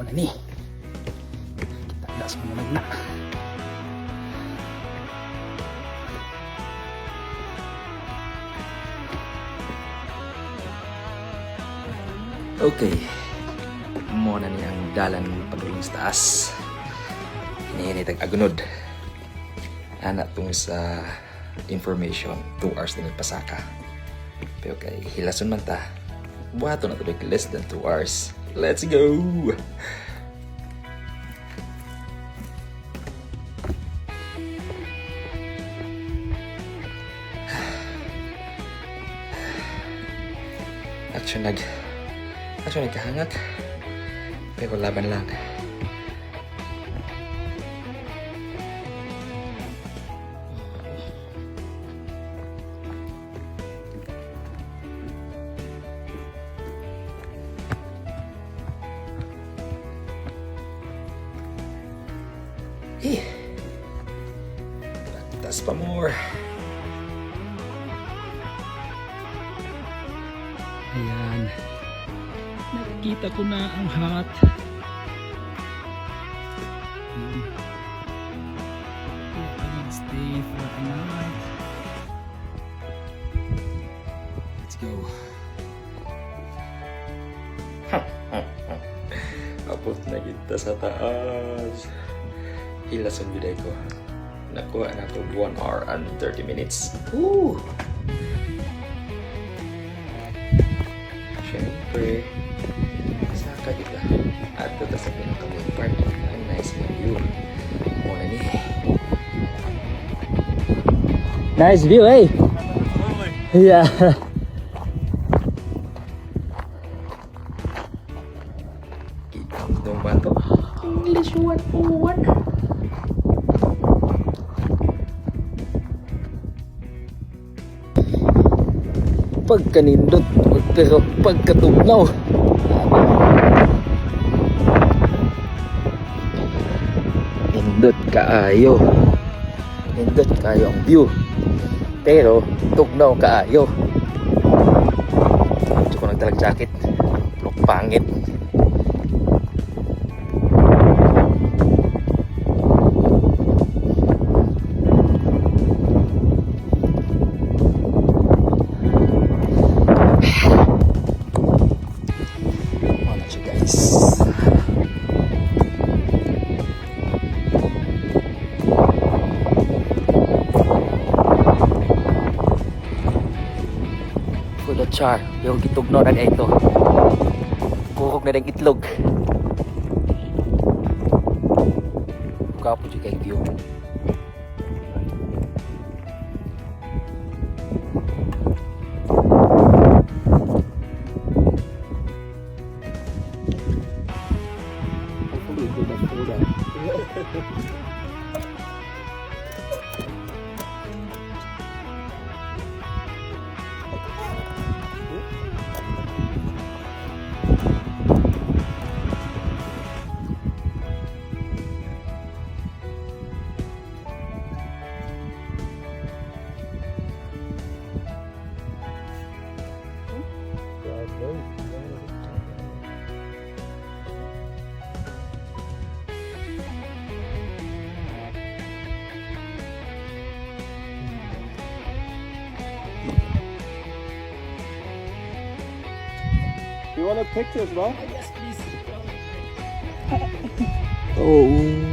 na ni. Kita das mo na. Okay. Muna niya ang dalan padulong sa taas. Ini tag-agunod. Anak tong sa information 2 hours din pasaka. Pero kay hilason man ta. Buhato na tuloy less than 2 hours. Let's go! Action nagkahangat. Pero laban lang. Taas pa more. Ayan. Nakikita ko na ang hat. I will stay for a night. Let's go. Abot na kita sa taas. Hilason biday ko. Nakuha na ko 1 hour and 30 minutes. Woo! Siyempre, saka kita. At ito sa pinakawang part. Ang nice na view. Muna ni. Nice view, eh? Yeah. Kita mo itong bato. English 101. Pagkanindot pero pagkatugnaw nindot kaayo ang view pero tugnaw kaayo. Gusto ko nagdalag jacket look pangit. Char, yung gitugno na ito. Kuhog na ng itlog. Kapo siya kay view. You want a picture as well? Yes, please. Oh.